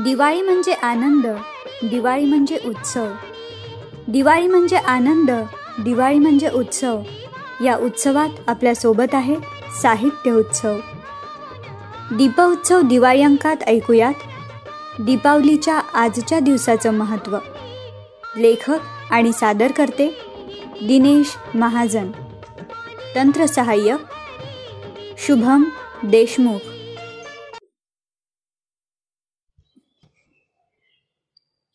दिवाळी म्हणजे आनंद, दिवाळी म्हणजे उत्सव. दिवाळी म्हणजे आनंद, दिवाळी म्हणजे उत्सव. या उत्सवात आपल्यासोबत आहे साहित्य उत्सव. दीपोत्सव दिवाळी अंकात ऐकूयात दीपावलीच्या आजच्या दिवसाचं महत्त्व. लेखक आणि सादरकर्ते दिनेश महाजन. तंत्रसहाय्य शुभम देशमुख.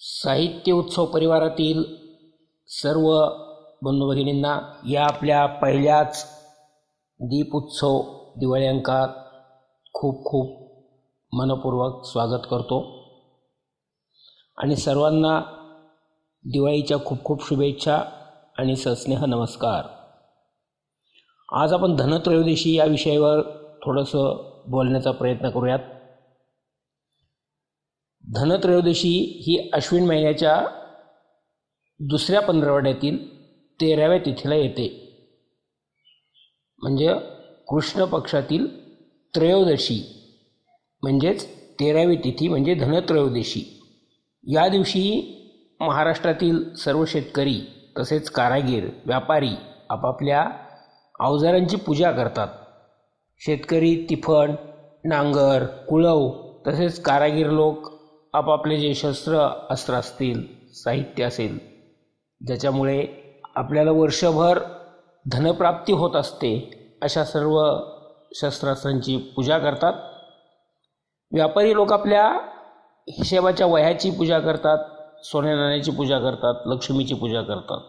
साहित्य उत्सव परिवारातील सर्व बंधू भगिनींना या आपल्या पहिल्याच दीप उत्सव दिवाळी अंकात खूप खूप मनपूर्वक स्वागत करतो आणि सर्वांना दिवाळीच्या खूप खूप शुभेच्छा आणि सस्नेह नमस्कार. आज आपण धनत्रयोदशी या विषयावर थोडंसं बोलण्याचा प्रयत्न करूयात. धनत्रयोदशी ही अश्विन महिन्याच्या दुसऱ्या पंधरवड्यातील 13व्या तिथीला येते. म्हणजे कृष्ण पक्षातील त्रयोदशी म्हणजेच 13वी तिथी म्हणजे धनत्रयोदशी. या दिवशी महाराष्ट्रातील सर्व शेतकरी तसेच कारागीर व्यापारी आपापल्या अवजारांची पूजा करतात. शेतकरी तिफण, नांगर, कुळव तसेच कारागीर लोक आपापले जे अस्त्र असतील, साहित्य असेल, ज्याच्यामुळे आपल्याला वर्षभर धनप्राप्ती होत असते, अशा सर्व शस्त्रास्त्रांची पूजा करतात. व्यापारी लोक आपल्या हिशेबाच्या वह्याची पूजा करतात, सोन्या नाण्याची पूजा करतात, लक्ष्मीची पूजा करतात.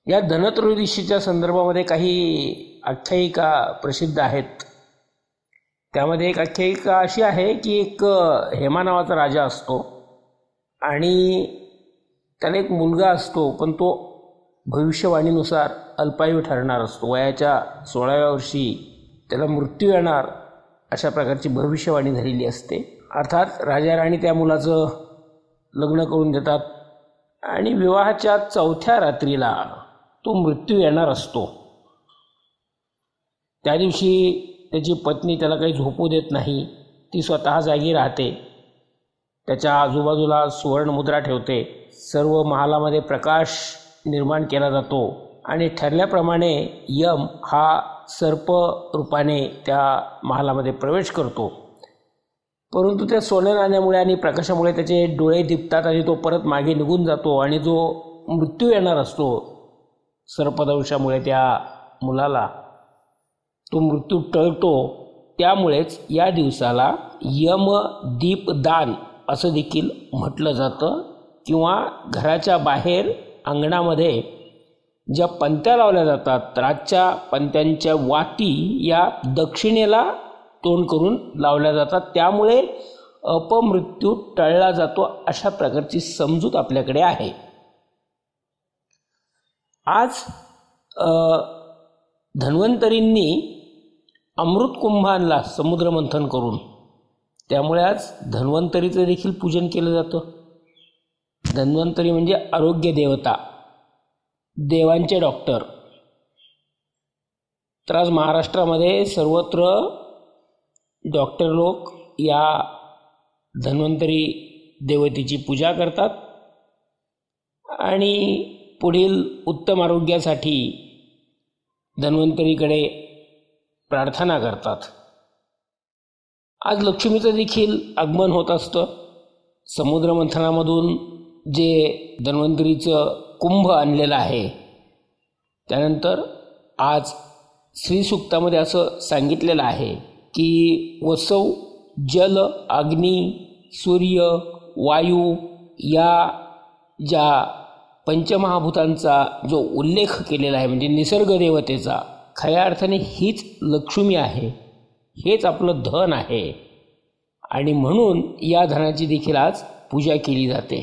या धनत्रयोदशीच्या संदर्भामध्ये काही आख्यायिका प्रसिद्ध आहेत. त्यामध्ये एक आख्यायिका अशी आहे की एक हेमा नावाचा राजा असतो आणि त्याला एक मुलगा असतो, पण तो भविष्यवाणीनुसार अल्पायू ठरणार असतो. वयाच्या 16व्या वर्षी त्याला मृत्यू येणार अशा प्रकारची भविष्यवाणी झालेली असते. अर्थात राजा राणी त्या मुलाचं लग्न करून देतात आणि विवाहाच्या 4थ्या रात्रीला तो मृत्यू येणार असतो. त्या दिवशी त्याची पत्नी त्याला काही झोपू देत नाही. ती स्वतः जागी राहते, त्याच्या आजूबाजूला सुवर्णमुद्रा ठेवते. सर्व महालामध्ये प्रकाश निर्माण केला जातो आणि ठरल्याप्रमाणे यम हा सर्प रूपाने त्या महालामध्ये प्रवेश करतो. परंतु त्या सोन्या नाण्यामुळे आणि प्रकाशामुळे त्याचे डोळे दिपतात आणि तो परत मागे निघून जातो आणि जो मृत्यू येणार असतो सर्पदंशामुळे त्या मुलाला, तो मृत्यू टळतो. त्यामुळेच या दिवसाला यमदीपदान असं देखील म्हटलं जातं. किंवा घराच्या बाहेर अंगणामध्ये ज्या पंत्या लावल्या जातात, रातच्या पंत्यांच्या वाती या दक्षिणेला तोंड करून लावल्या जातात. त्यामुळे अपमृत्यू टळला जातो, अशा प्रकारची समजूत आपल्याकडे आहे. आज धन्वंतरींनी अमृत कुंभ आणला समुद्र मंथन करून, त्यामुळे आज धन्वंतरीचं देखील पूजन केलं जातं. धन्वंतरी म्हणजे आरोग्य देवता, देवांचे डॉक्टर. तर आज महाराष्ट्रामध्ये सर्वत्र डॉक्टर लोक या धन्वंतरी देवतेची पूजा करतात आणि पुढील उत्तम आरोग्यासाठी धन्वंतरीकडे प्रार्थना करतात. आज लक्ष्मीचं देखील आगमन होत असतं. समुद्र मंथनामधून जे धन्वंतरीचं कुंभ आणलेलं आहे, त्यानंतर आज श्रीसूक्तामध्ये असं सांगितलेलं आहे की वसव, जल, अग्नी, सूर्य, वायू या ज्या पंचमहाभूतांचा जो उल्लेख केलेला आहे, म्हणजे निसर्ग देवतेचा, खऱ्या अर्थाने हीच लक्ष्मी आहे, हेच आपलं धन आहे आणि म्हणून या धनाची देखील आज पूजा केली जाते.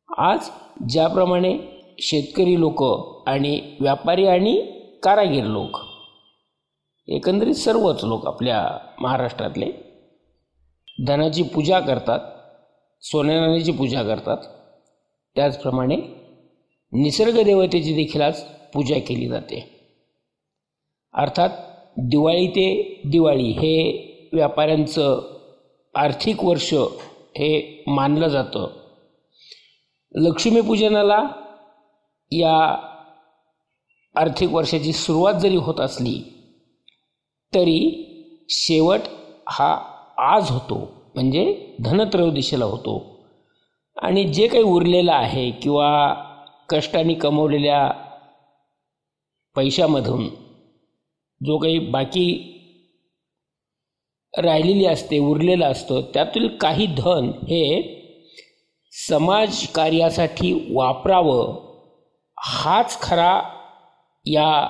आज ज्याप्रमाणे शेतकरी लोक आणि व्यापारी आणि कारागीर लोक, एकंदरीत सर्वच लोक आपल्या महाराष्ट्रातले धनाची पूजा करतात, सोन्या नाण्याची पूजा करतात, त्याचप्रमाणे निसर्ग देवतेची देखील आज पूजा केली जाते. अर्थात दिवाळी ते दिवाळी हे व्यापाऱ्यांचं आर्थिक वर्ष हे मानलं जातं. लक्ष्मीपूजनाला या आर्थिक वर्षाची सुरुवात जरी होत असली तरी शेवट हा आज होतो, म्हणजे धनत्रयोदशीला होतो. आणि जे काही उरलेलं आहे किंवा कष्टाने कमवलेल्या पैशामधून जो काही बाकी राहिलेली असते, उरलेलं असतं, त्यातील काही धन हे समाजकार्यासाठी वापरावं, हाच खरा या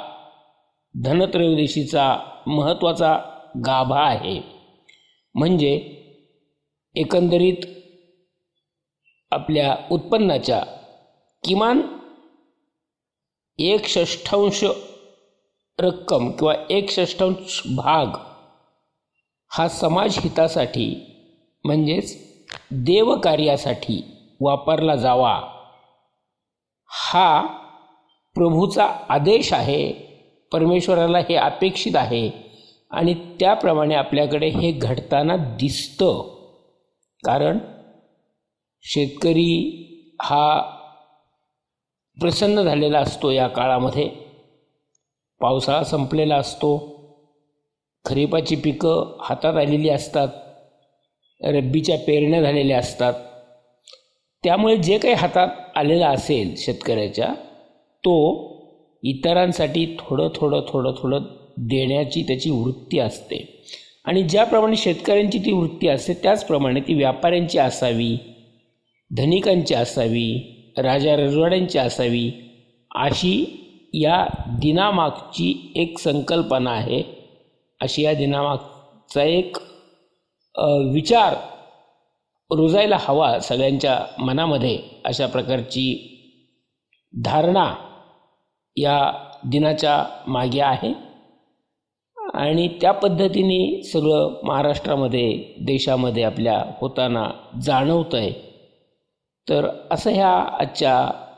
धनत्रयोदशीचा महत्त्वाचा गाभा आहे. म्हणजे एकंदरीत आपल्या उत्पन्नाच्या किमान 1/6 रक्कम किंवा 1/6 भाग हा समाजहितासाठी म्हणजेच देवकार्यासाठी वापरला जावा, हा प्रभूचा आदेश आहे. परमेश्वराला हे अपेक्षित आहे आणि त्याप्रमाणे आपल्याकडे हे घडताना दिसतं. कारण शेतकरी हा प्रसन्न झालेला असतो. या काळामध्ये पावसाळा संपलेला असतो, खरीपाची पिकं हातात आलेली असतात, रब्बीच्या पेरण्या झालेल्या असतात. त्यामुळे जे काही हातात आलेलं असेल शेतकऱ्याच्या, तो इतरांसाठी थोडं थोडं देण्याची त्याची वृत्ती असते. आणि ज्याप्रमाणे शेतकऱ्यांची ती वृत्ती असते त्याचप्रमाणे ती व्यापाऱ्यांची असावी, धनिकांची असावी, राजा रजवाड्यांची असावी, अशी या दिनामागची एक संकल्पना आहे. अशी या दिनामागचा एक विचार रुजायला हवा सगळ्यांच्या मनामध्ये. अशा प्रकारची धारणा या दिनाच्या मागे आहे आणि त्या पद्धतीने सगळं महाराष्ट्रामध्ये, देशामध्ये आपल्या होताना जाणवतं आहे. तर असं ह्या आजच्या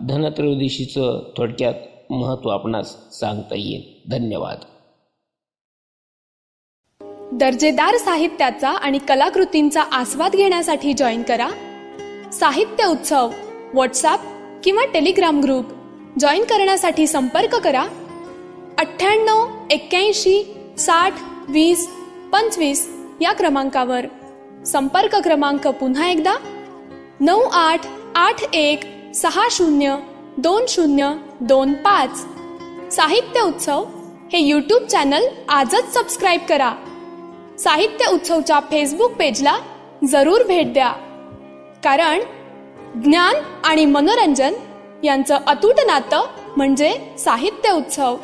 धनत्रयोदशीचं थोडक्यात महत्त्व आपणास सांगता येईल. धन्यवाद. दर्जेदार साहित्याचा आणि कलाकृतींचा आस्वाद घेण्यासाठी जॉईन करा साहित्य उत्सव व्हॉट्सॲप किंवा टेलिग्राम ग्रुप. जॉईन करण्यासाठी संपर्क करा 98 81 60 20 25 या क्रमांकावर. संपर्क क्रमांक पुन्हा एकदा 9881 60 2025. साहित्य उत्सव हे यूट्यूब चॅनल आजच सबस्क्राईब करा. साहित्य उत्सवच्या फेसबुक पेजला जरूर भेट द्या, कारण ज्ञान आणि मनोरंजन यांचं अतूट नातं म्हणजे साहित्य उत्सव.